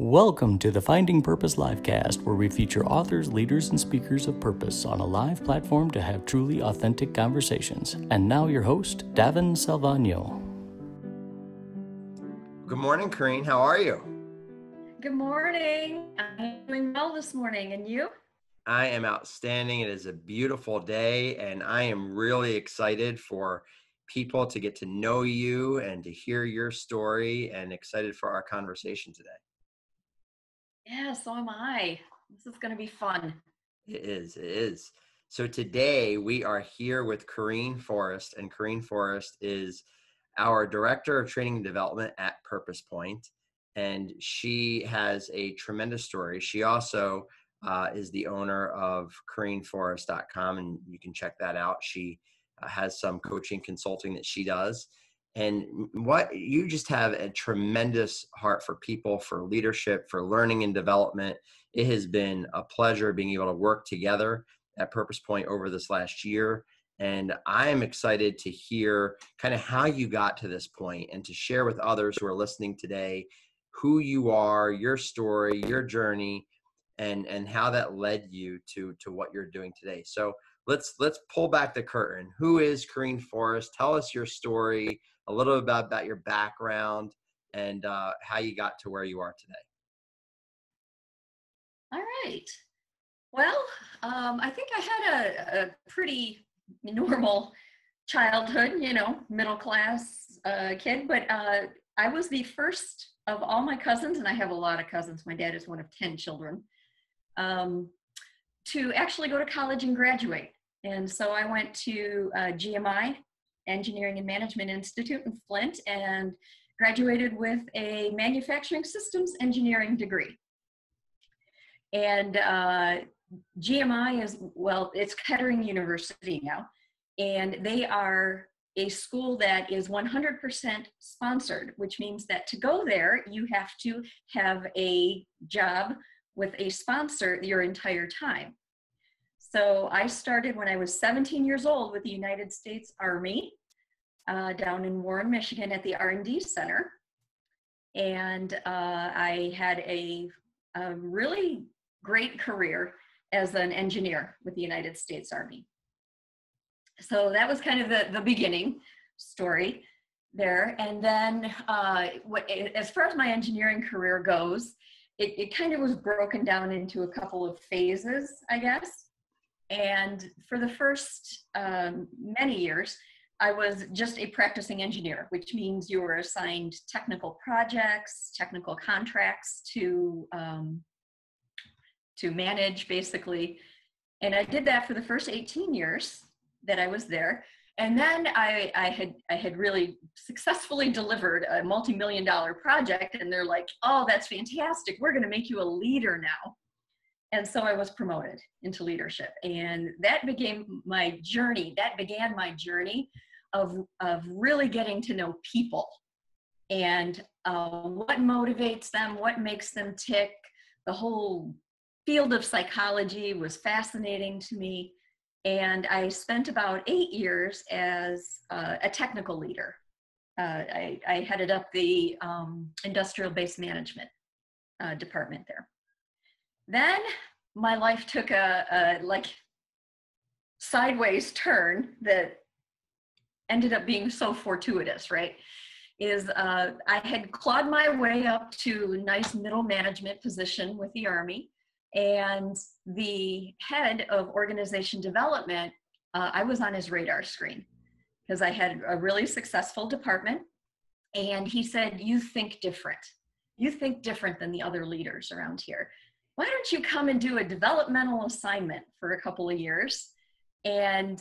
Welcome to the Finding Purpose LiveCast, where we feature authors, leaders, and speakers of purpose on a live platform to have truly authentic conversations. And now your host, Davin Salvagno. Good morning, Coryne. How are you? Good morning. I'm doing well this morning. And you? I am outstanding. It is a beautiful day, and I am really excited for people to get to know you and to hear your story, and excited for our conversation today. Yeah, so am I. This is going to be fun. It is. So today we are here with Coryne Forest, and Coryne Forest is our Director of Training and Development at PurposePoint, and she has a tremendous story. She also is the owner of CoryneForest.com, and you can check that out. She has some coaching consulting that she does. And what you just have a tremendous heart for people, for leadership, for learning and development. It has been a pleasure being able to work together at PurposePoint over this last year. And I am excited to hear kind of how you got to this point and to share with others who are listening today who you are, your story, your journey, and how that led you to what you're doing today. So let's pull back the curtain. Who is Coryne Forest? Tell us your story, a little bit about your background, and how you got to where you are today. All right. Well, I think I had a pretty normal childhood, middle class kid, but I was the first of all my cousins, and I have a lot of cousins. My dad is one of 10 children, to actually go to college and graduate. And so I went to GMI, Engineering and Management Institute in Flint, and graduated with a manufacturing systems engineering degree. And GMI is, well, it's Kettering University now, and they are a school that is 100% sponsored, which means that to go there, you have to have a job with a sponsor your entire time. So I started when I was 17 years old with the United States Army down in Warren, Michigan at the R&D Center. And I had a really great career as an engineer with the United States Army. So that was kind of the beginning story there. And then as far as my engineering career goes, it kind of was broken down into a couple of phases, I guess. And for the first many years, I was just a practicing engineer, which means you were assigned technical projects, technical contracts to manage, basically. And I did that for the first 18 years that I was there. And then I had really successfully delivered a multi-million-dollar project, and they're like, oh, that's fantastic. We're going to make you a leader now. And so I was promoted into leadership. And that began my journey of really getting to know people and what motivates them, what makes them tick. The whole field of psychology was fascinating to me. And I spent about 8 years as a technical leader. I headed up the industrial-based management department there. Then my life took a sideways turn that ended up being so fortuitous, right? I had clawed my way up to a nice middle management position with the Army. And the head of organization development, I was on his radar screen because I had a really successful department. And he said, you think different. You think different than the other leaders around here. Why don't you come and do a developmental assignment for a couple of years and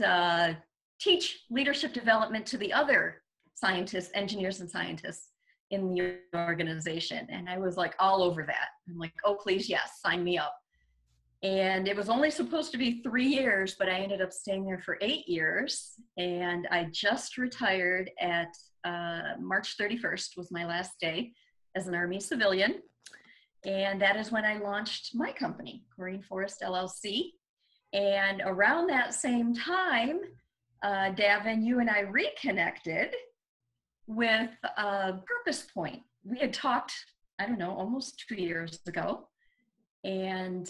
teach leadership development to the other scientists, engineers and scientists in the organization? And I was like all over that. I'm like, oh, please, yes, sign me up. And it was only supposed to be 3 years, but I ended up staying there for 8 years. And I just retired at March 31st was my last day as an Army civilian. And that is when I launched my company, Coryne Forest LLC. And around that same time, Davin, you and I reconnected with PurposePoint. We had talked I don't know, almost 2 years ago. And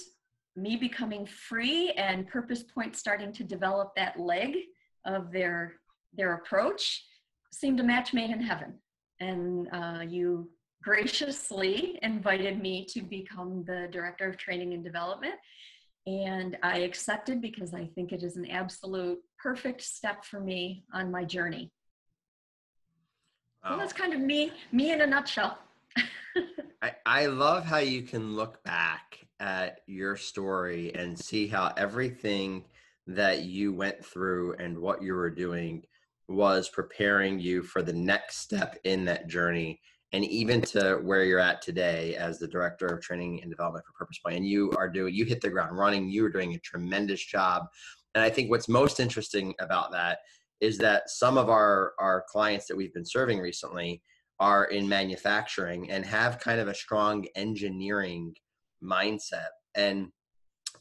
me becoming free and PurposePoint starting to develop that leg of their approach seemed a match made in heaven. And you graciously invited me to become the Director of Training and Development. And I accepted because I think it is an absolute perfect step for me on my journey. So that's kind of me in a nutshell. I love how you can look back at your story and see how everything that you went through and what you were doing was preparing you for the next step in that journey, and even to where you're at today as the Director of Training and Development for PurposePoint. And you hit the ground running. You were doing a tremendous job. And I think what's most interesting about that is that some of our clients that we've been serving recently are in manufacturing and have kind of a strong engineering mindset. And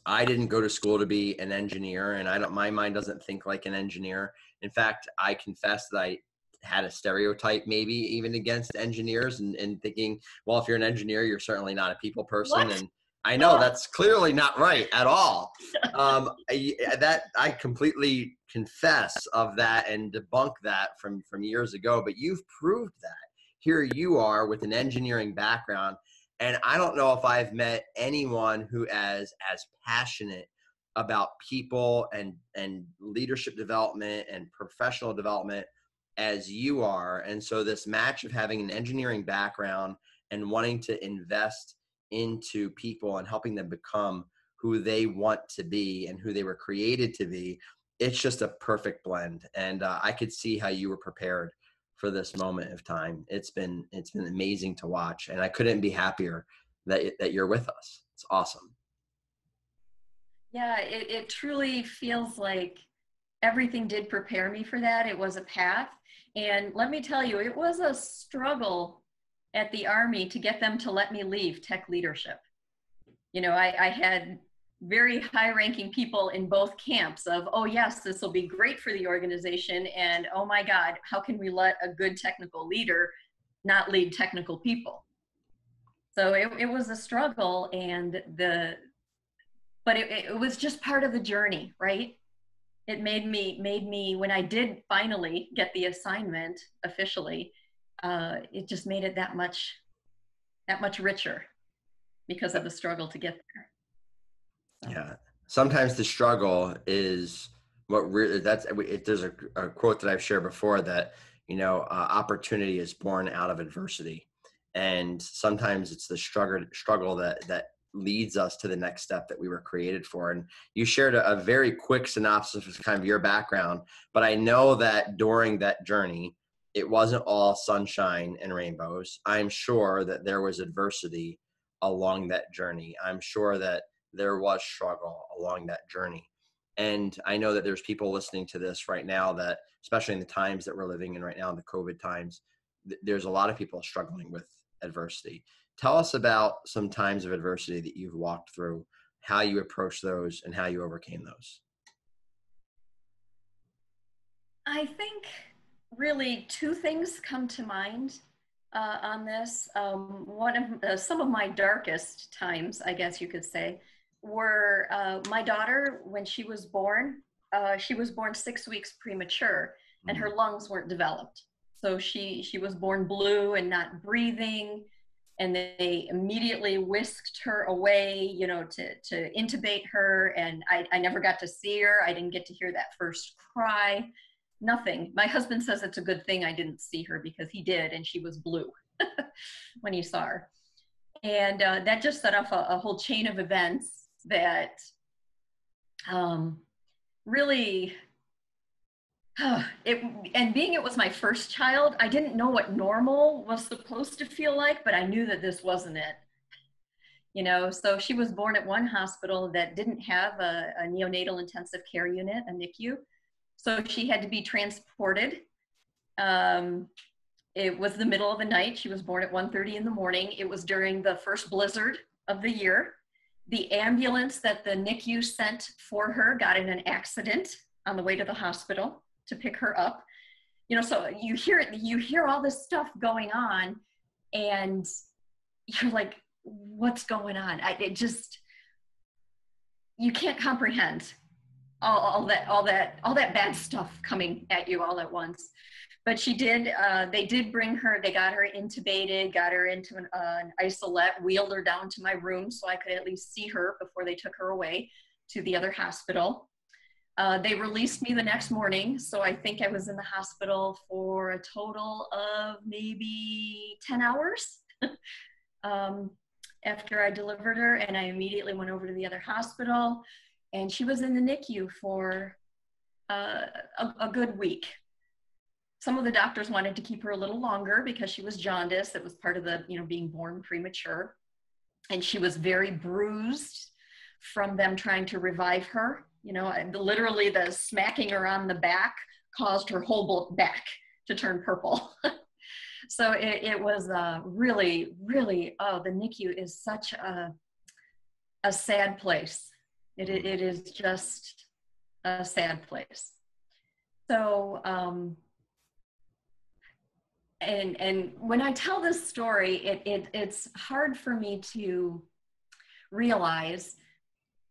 I didn't go to school to be an engineer, and my mind doesn't think like an engineer. In fact, I confess that I had a stereotype maybe even against engineers and thinking, well, if you're an engineer, you're certainly not a people person. What? And I know that's clearly not right at all. I completely confess of that and debunk that from years ago, but you've proved that. Here you are with an engineering background. And I don't know if I've met anyone who is as passionate about people and leadership development and professional development as you are. And so this match of having an engineering background and wanting to invest into people and helping them become who they want to be and who they were created to be, it's just a perfect blend. And I could see how you were prepared for this moment of time. It's been amazing to watch, and I couldn't be happier that you're with us. It's awesome. Yeah, it truly feels like everything did prepare me for that. It was a path. And let me tell you, it was a struggle at the Army to get them to let me leave tech leadership. You know, I had very high-ranking people in both camps of, oh yes, this will be great for the organization, and oh my God, how can we let a good technical leader not lead technical people? So it was a struggle, and but it was just part of the journey, right? It made me when I did finally get the assignment officially, it just made it that much richer because of the struggle to get there. So. Yeah. Sometimes the struggle is what really, there's a quote that I've shared before that, opportunity is born out of adversity. And sometimes it's the struggle that leads us to the next step that we were created for. And you shared a very quick synopsis of kind of your background, but I know that during that journey, it wasn't all sunshine and rainbows. I'm sure that there was adversity along that journey. I'm sure that there was struggle along that journey. And I know that there's people listening to this right now that, especially in the times that we're living in right now, in the COVID times, there's a lot of people struggling with adversity. Tell us about some times of adversity that you've walked through, how you approached those and how you overcame those. I think really two things come to mind on this. One of some of my darkest times, I guess you could say, were my daughter, when she was born 6 weeks premature, and her lungs weren't developed. So she was born blue and not breathing, and they immediately whisked her away, to intubate her. And I never got to see her. I didn't get to hear that first cry, nothing. My husband says it's a good thing I didn't see her, because he did, and she was blue when he saw her. And that just set off a whole chain of events that really, and being it was my first child, I didn't know what normal was supposed to feel like, but I knew that this wasn't it. So she was born at one hospital that didn't have a neonatal intensive care unit, a NICU. So she had to be transported. It was the middle of the night. She was born at 1:30 in the morning. It was during the first blizzard of the year. The ambulance that the NICU sent for her got in an accident on the way to the hospital to pick her up. So you hear all this stuff going on, and you're like, what's going on? You can't comprehend all that bad stuff coming at you all at once. But they did bring her, they got her intubated, got her into an isolette, wheeled her down to my room so I could at least see her before they took her away to the other hospital. They released me the next morning, so I think I was in the hospital for a total of maybe 10 hours after I delivered her, and I immediately went over to the other hospital, and she was in the NICU for a good week. Some of the doctors wanted to keep her a little longer because she was jaundiced. It was part of the, being born premature, and she was very bruised from them trying to revive her. Literally the smacking her on the back caused her whole back to turn purple. So it was really, really, the NICU is such a sad place. It is just a sad place. So, and when I tell this story, it's hard for me to realize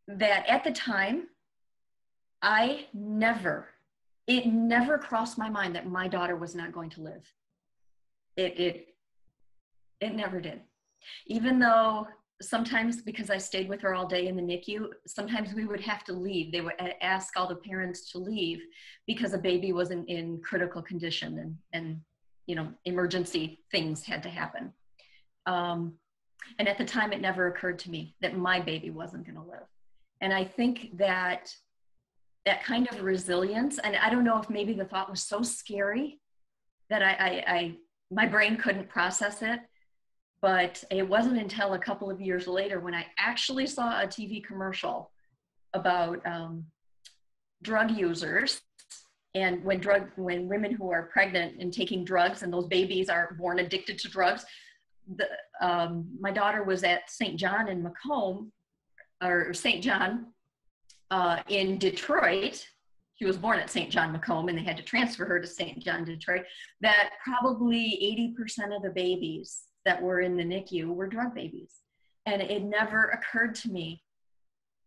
that at the time, it never crossed my mind that my daughter was not going to live. It never did. Even though sometimes, because I stayed with her all day in the NICU, sometimes we would have to leave. They would ask all the parents to leave because a baby was in critical condition and emergency things had to happen. And at the time, it never occurred to me that my baby wasn't going to live. And I think that kind of resilience, and I don't know if maybe the thought was so scary that my brain couldn't process it, but it wasn't until a couple of years later when I actually saw a TV commercial about drug users, and when women who are pregnant and taking drugs and those babies are born addicted to drugs. My daughter was at St. John in Macomb, or St. John in Detroit. She was born at St. John Macomb, and they had to transfer her to St. John, Detroit. That probably 80% of the babies that were in the NICU were drug babies. And it never occurred to me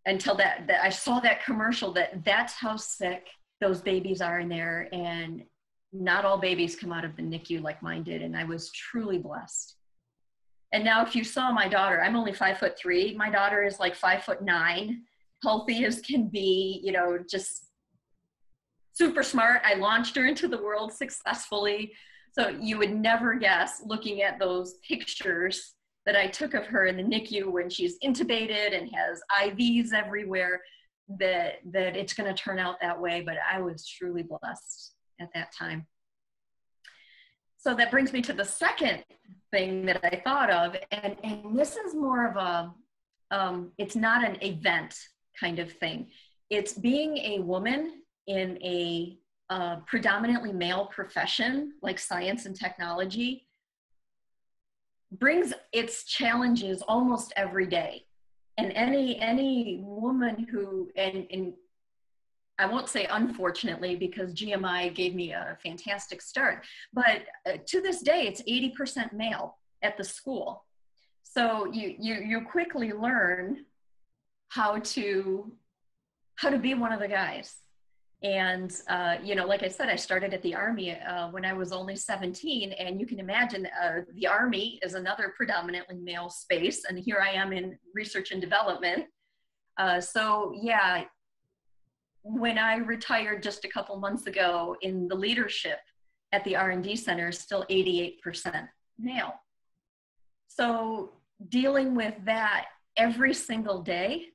until that I saw that commercial that's how sick those babies are in there. And not all babies come out of the NICU like mine did. And I was truly blessed. And now if you saw my daughter, I'm only 5'3". My daughter is like 5'9", healthy as can be, just super smart. I launched her into the world successfully. So you would never guess, looking at those pictures that I took of her in the NICU when she's intubated and has IVs everywhere, that it's going to turn out that way. But I was truly blessed at that time. So that brings me to the second thing that I thought of, and this is more of a, it's not an event kind of thing. It's being a woman in a predominantly male profession like science and technology brings its challenges almost every day. And any woman who, and I won't say unfortunately, because GMI gave me a fantastic start, but to this day, it's 80% male at the school. So you quickly learn how to be one of the guys. And, like I said, I started at the Army when I was only 17, and you can imagine the Army is another predominantly male space. And here I am in research and development. So yeah, when I retired just a couple months ago, in the leadership at the R&D Center is still 88% male. So dealing with that every single day,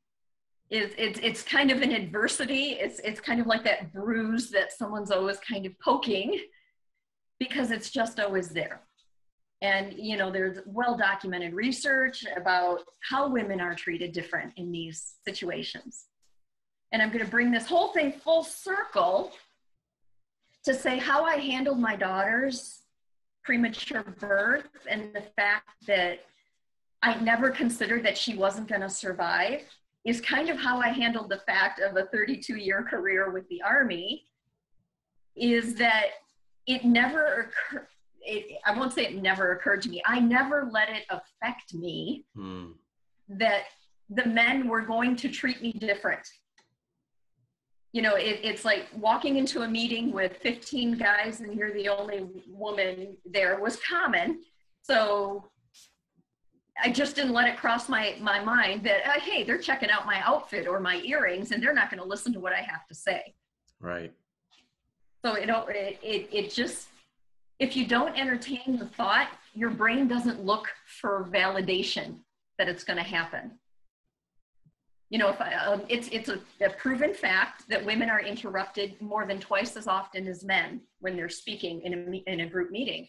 it's kind of an adversity. It's kind of like that bruise that someone's always kind of poking, because it's just always there. And, there's well-documented research about how women are treated different in these situations. And I'm going to bring this whole thing full circle to say how I handled my daughter's premature birth, and the fact that I never considered that she wasn't going to survive is kind of how I handled the fact of a 32-year career with the Army, is that it never occurred. I won't say it never occurred to me. I never let it affect me that the men were going to treat me different. You know, it's like walking into a meeting with 15 guys and you're the only woman there was common. So I just didn't let it cross my mind that, hey, they're checking out my outfit or my earrings and they're not going to listen to what I have to say. Right. So, you know, it just, if you don't entertain the thought, your brain doesn't look for validation that it's going to happen. You know, if it's a proven fact that women are interrupted more than twice as often as men when they're speaking in a group meeting.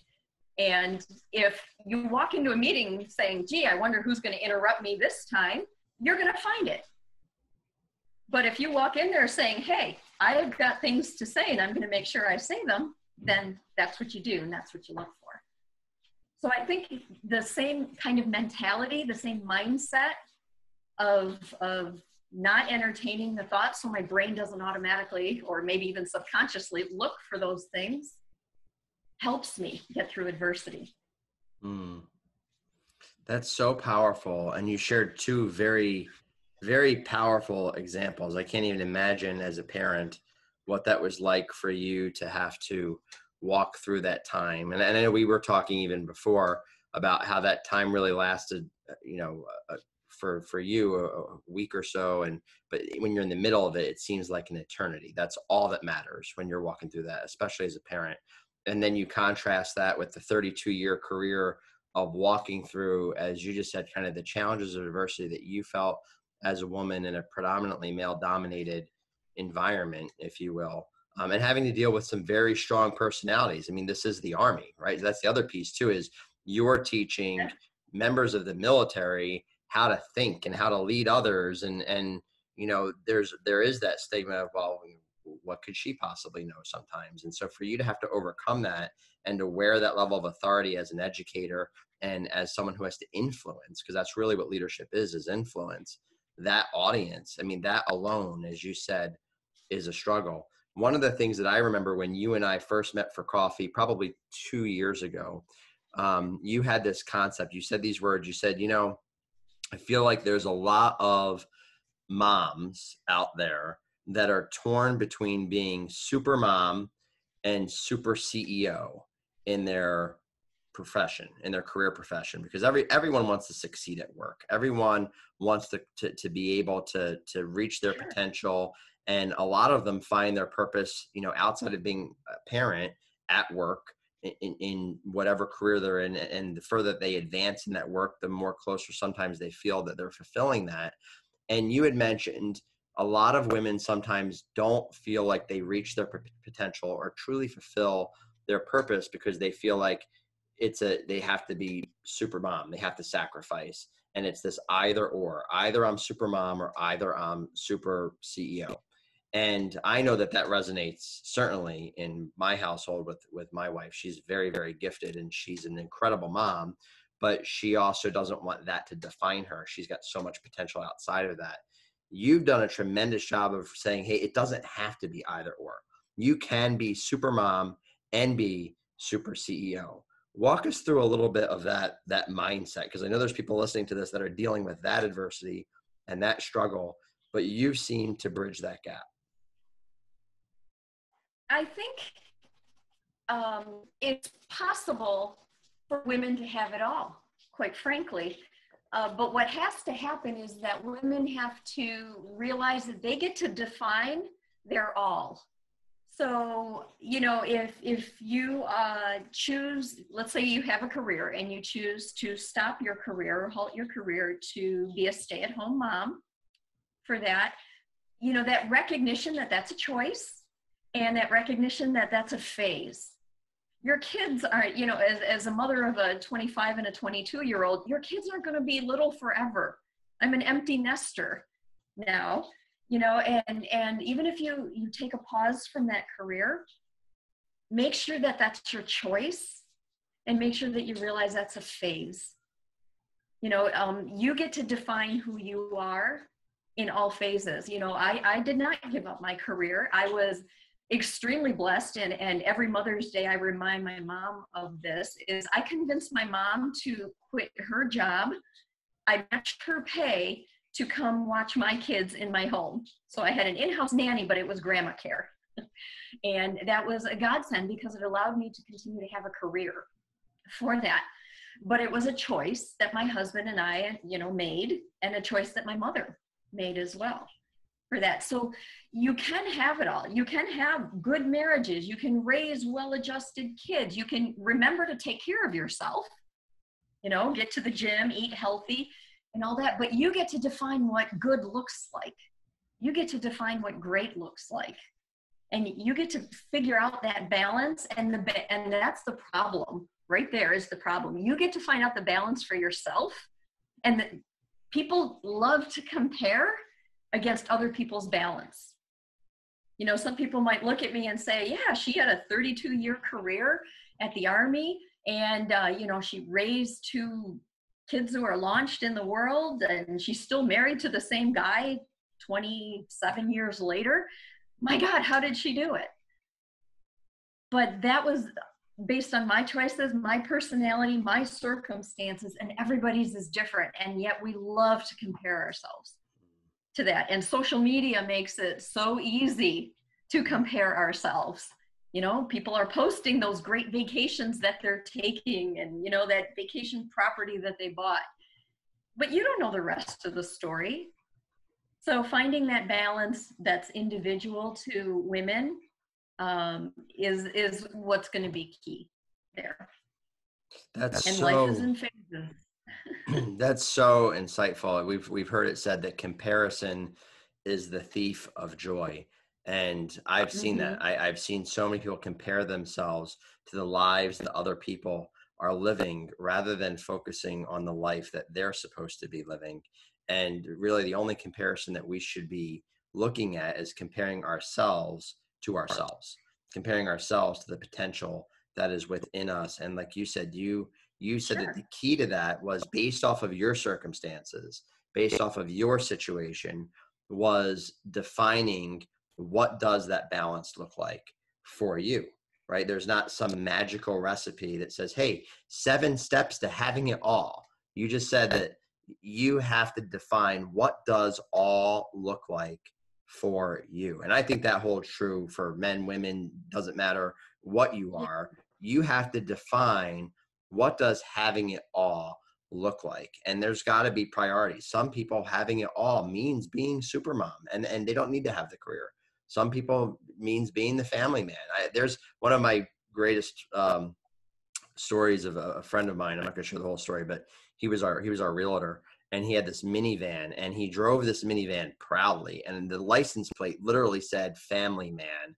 And if you walk into a meeting saying, gee, I wonder who's going to interrupt me this time, you're going to find it. But if you walk in there saying, hey, I've got things to say and I'm going to make sure I say them, then that's what you do and that's what you look for. So I think the same kind of mentality, the same mindset of not entertaining the thoughts so my brain doesn't automatically or maybe even subconsciously look for those things helps me get through adversity. That's so powerful. And you shared two very, very powerful examples. I can't even imagine as a parent what that was like for you to have to walk through that time. And I know we were talking even before about how that time really lasted, you know, for you a week or so. But when you're in the middle of it, it seems like an eternity. That's all that matters when you're walking through that, especially as a parent. And then you contrast that with the 32-year career of walking through, as you just said, kind of the challenges of adversity that you felt as a woman in a predominantly male-dominated environment, if you will, and having to deal with some very strong personalities. I mean, this is the Army, right? That's the other piece too, is you're teaching members of the military how to think and how to lead others. And you know, there is that stigma of, well, what could she possibly know sometimes? And so for you to have to overcome that and to wear that level of authority as an educator and as someone who has to influence, because that's really what leadership is influence, that audience. I mean, that alone, as you said, is a struggle. One of the things that I remember when you and I first met for coffee, probably 2 years ago, you had this concept. You said these words. You said, you know, I feel like there's a lot of moms out there that are torn between being super mom and super CEO in their profession, in their career profession, because everyone wants to succeed at work. Everyone wants to be able to reach their potential. And a lot of them find their purpose, you know, outside of being a parent, at work, in whatever career they're in. And the further they advance in that work, the more closer sometimes they feel that they're fulfilling that. And you had mentioned a lot of women sometimes don't feel like they reach their potential or truly fulfill their purpose because they feel like they have to be super mom. They have to sacrifice. And it's this either or. Either I'm super mom or either I'm super CEO. And I know that resonates certainly in my household with my wife. She's very, very gifted and she's an incredible mom, but she also doesn't want that to define her. She's got so much potential outside of that. You've done a tremendous job of saying, hey, it doesn't have to be either or. You can be super mom and be super CEO. Walk us through a little bit of that mindset, because I know there's people listening to this that are dealing with that adversity and that struggle, but you seem to bridge that gap. I think it's possible for women to have it all, quite frankly. But what has to happen is that women have to realize that they get to define their all. So, you know, if you choose, let's say you have a career and you choose to stop your career or halt your career to be a stay-at-home mom, for that, you know, that recognition that that's a choice and that recognition that that's a phase. Your kids are, you know, as a mother of a 25 and a 22-year-old, your kids aren't going to be little forever. I'm an empty nester now, you know, and even if you take a pause from that career, make sure that that's your choice and make sure that you realize that's a phase. You know, you get to define who you are in all phases. You know, I did not give up my career. extremely blessed, and every Mother's Day I remind my mom of this, is I convinced my mom to quit her job. I matched her pay to come watch my kids in my home. So I had an in-house nanny, but it was grandma care. And that was a godsend because it allowed me to continue to have a career for that. But it was a choice that my husband and I, made, and a choice that my mother made as well for that. So you can have it all. You can have good marriages. You can raise well-adjusted kids. You can remember to take care of yourself, get to the gym, eat healthy and all that. But you get to define what good looks like. You get to define what great looks like. And you get to figure out that balance. And that's the problem. Right there is the problem. You get to find out the balance for yourself. And people love to compare against other people's balance. Some people might look at me and say, yeah, she had a 32-year career at the Army, and she raised 2 kids who are launched in the world, and she's still married to the same guy 27 years later. My God, how did she do it? But that was based on my choices, my personality, my circumstances, and everybody's is different. And yet we love to compare ourselves to that. And social media makes it so easy to compare ourselves. People are posting those great vacations that they're taking and, that vacation property that they bought. But you don't know the rest of the story. So finding that balance that's individual to women is what's going to be key there. Life is in phases. That's so insightful. We've heard it said that comparison is the thief of joy. And I've seen that. I've seen so many people compare themselves to the lives that other people are living rather than focusing on the life that they're supposed to be living. And really the only comparison that we should be looking at is comparing ourselves to ourselves, comparing ourselves to the potential that is within us. And like you said, you said that the key to that was based off of your circumstances, based off of your situation, was defining what does that balance look like for you, right? There's not some magical recipe that says, hey, 7 steps to having it all. You just said that you have to define what does all look like for you. And I think that holds true for men, women, doesn't matter what you are. You have to define what does having it all look like. And there's got to be priorities. Some people having it all means being super mom and they don't need to have the career. Some people means being the family man. There's one of my greatest stories of a friend of mine. I'm not going to share the whole story, but he was our realtor, and he had this minivan, and he drove this minivan proudly. And the license plate literally said family man.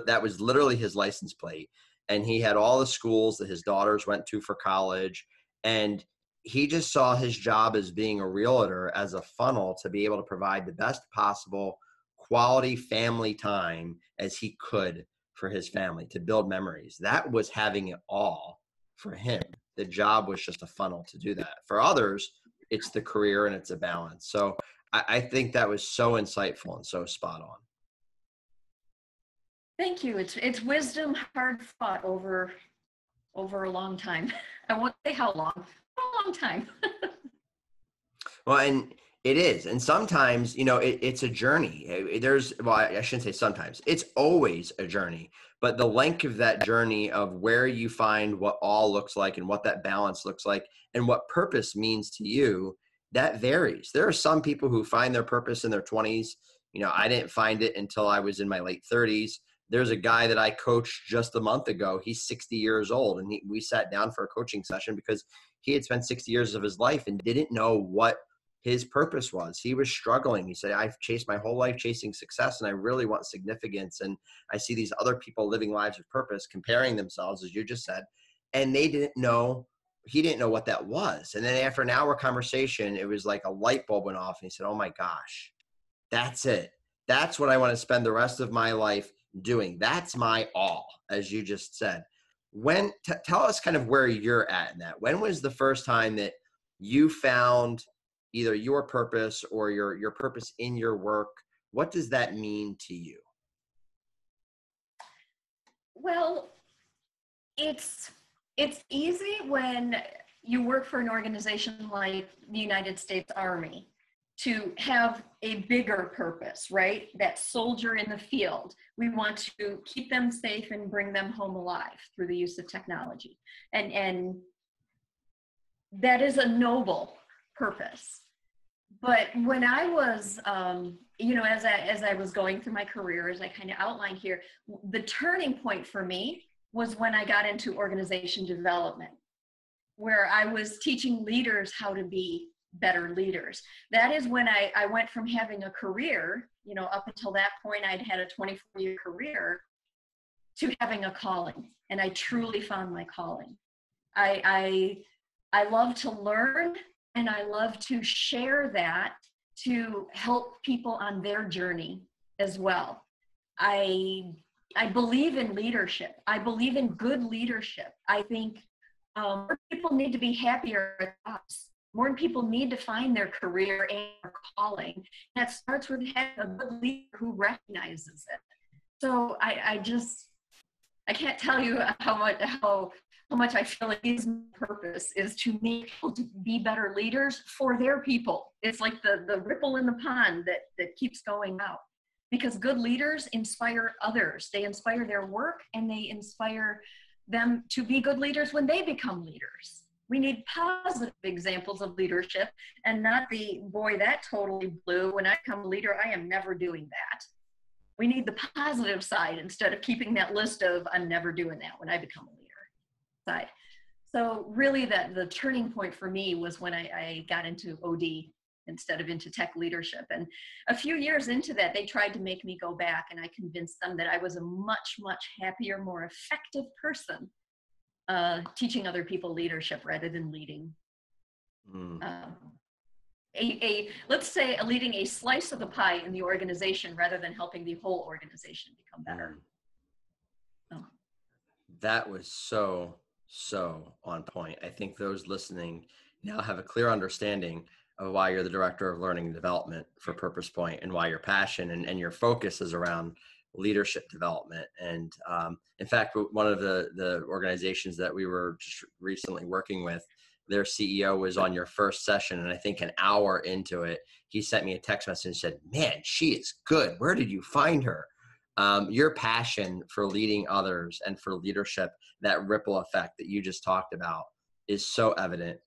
That was literally his license plate. And he had all the schools that his daughters went to for college. And he just saw his job as being a realtor as a funnel to be able to provide the best possible quality family time as he could for his family, to build memories. That was having it all for him. The job was just a funnel to do that. For others, it's the career and it's a balance. So I think that was so insightful and so spot on. Thank you. It's wisdom hard fought over a long time. I won't say how long, a long time. Well, and it is. And sometimes, it's a journey. I shouldn't say sometimes. It's always a journey. But the length of that journey of where you find what all looks like and what that balance looks like and what purpose means to you, that varies. There are some people who find their purpose in their 20s. I didn't find it until I was in my late 30s. There's a guy that I coached just a month ago. He's 60 years old, and we sat down for a coaching session because he had spent 60 years of his life and didn't know what his purpose was. He was struggling. He said, I've chased my whole life chasing success, and I really want significance. And I see these other people living lives of purpose, comparing themselves, as you just said, and he didn't know what that was. And then after an hour conversation, it was like a light bulb went off, and he said, oh my gosh, that's it. That's what I want to spend the rest of my life doing. That's my all, as you just said. Tell us kind of where you're at in that. When was the first time that you found either your purpose or your purpose in your work? What does that mean to you? Well, it's easy when you work for an organization like the United States Army to have a bigger purpose, right? That soldier in the field. We want to keep them safe and bring them home alive through the use of technology. And that is a noble purpose. But when I was, as I was going through my career, as I kind of outlined here, the turning point for me was when I got into organization development, where I was teaching leaders how to be better leaders. That is when I went from having a career, up until that point, I'd had a 24-year career, to having a calling. And I truly found my calling. I love to learn, and I love to share that to help people on their journey as well. I believe in leadership. I believe in good leadership. I think more people need to be happier at jobs. More people need to find their career and their calling. That starts with having a good leader who recognizes it. So I can't tell you how much I feel like his purpose is to make people to be better leaders for their people. It's like the ripple in the pond that keeps going out. Because good leaders inspire others. They inspire their work, and they inspire them to be good leaders when they become leaders. We need positive examples of leadership, and not the, boy, that totally blew. When I become a leader, I am never doing that. We need the positive side instead of keeping that list of, I'm never doing that when I become a leader side. So really the turning point for me was when I got into OD instead of into tech leadership. And a few years into that, they tried to make me go back, and I convinced them that I was a much, much happier, more effective person teaching other people leadership rather than leading. Let's say leading a slice of the pie in the organization rather than helping the whole organization become better. That was so on point. I think those listening now have a clear understanding of why you're the director of learning and development for PurposePoint, and why your passion and your focus is around leadership development. And in fact, one of the organizations that we were just recently working with, their CEO was on your first session, and I think an hour into it, he sent me a text message and said, "Man, she is good. Where did you find her?" Your passion for leading others and for leadership, that ripple effect that you just talked about, is so evident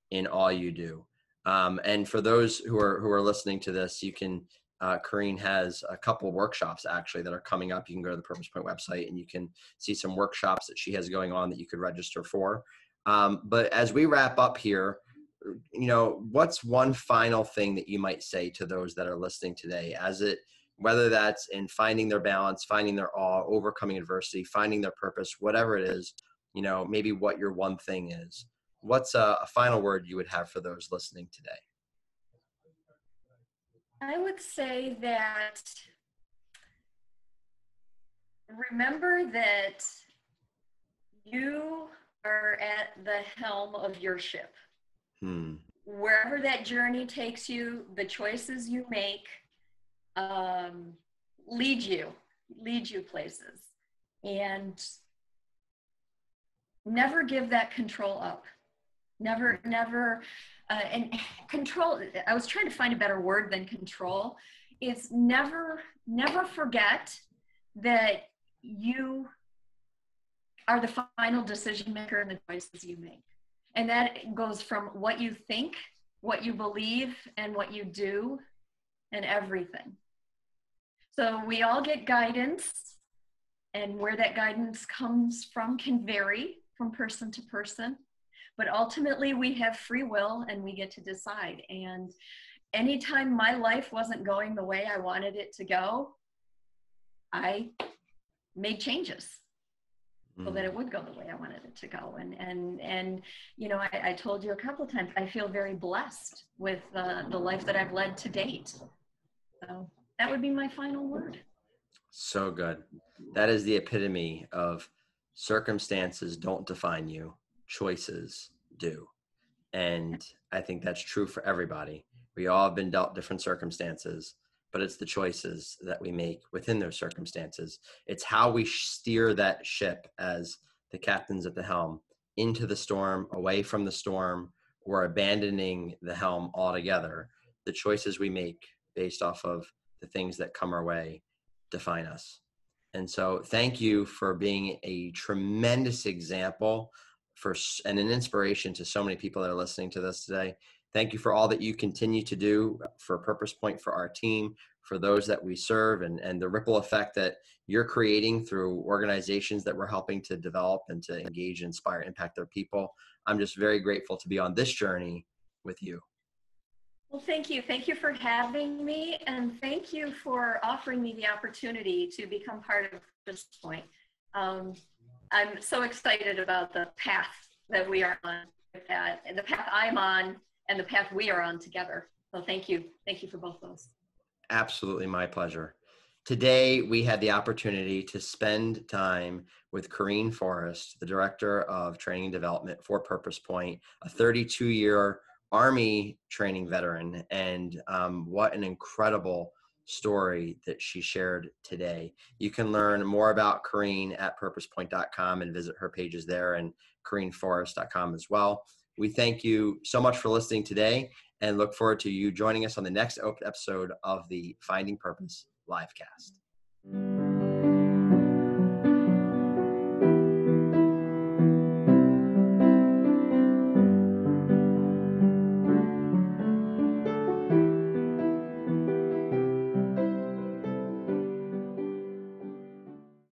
in all you do. And for those who are listening to this, you can, Coryne has a couple of workshops actually that are coming up. You can go to the PurposePoint website and you can see some workshops that she has going on that you could register for. But as we wrap up here, what's one final thing that you might say to those that are listening today, whether that's in finding their balance, finding their awe, overcoming adversity, finding their purpose, whatever it is, maybe what your one thing is. What's a final word you would have for those listening today? I would say that remember that you are at the helm of your ship. Wherever that journey takes you, the choices you make lead you places. And never give that control up. Never, and control, I was trying to find a better word than control. It's never forget that you are the final decision maker in the choices you make. And that goes from what you think, what you believe, and what you do, and everything. So we all get guidance, and where that guidance comes from can vary from person to person. But ultimately, we have free will, and we get to decide. And anytime my life wasn't going the way I wanted it to go, I made changes so that it would go the way I wanted it to go. And I told you a couple of times, I feel very blessed with the life that I've led to date. So that would be my final word. So good. That is the epitome of circumstances don't define you. Choices do. And I think that's true for everybody. We all have been dealt different circumstances, but it's the choices that we make within those circumstances. It's how we steer that ship as the captains at the helm into the storm, away from the storm, or abandoning the helm altogether. The choices we make based off of the things that come our way define us. And so thank you for being a tremendous example and an inspiration to so many people that are listening to this today. Thank you for all that you continue to do for PurposePoint, for our team, for those that we serve, and the ripple effect that you're creating through organizations that we're helping to develop and to engage, inspire, impact their people. I'm just very grateful to be on this journey with you. Well, thank you. Thank you for having me, and thank you for offering me the opportunity to become part of PurposePoint. I'm so excited about the path that we are on with that, and the path I'm on and the path we are on together. So thank you. Thank you for both those. Absolutely my pleasure. Today, we had the opportunity to spend time with Coryne Forest, the Director of Training and Development for PurposePoint, a 32-year Army training veteran, and what an incredible story that she shared today. You can learn more about Coryne at purposepoint.com and visit her pages there, and CoryneForest.com as well. We thank you so much for listening today and look forward to you joining us on the next episode of the Finding Purpose LiveCast.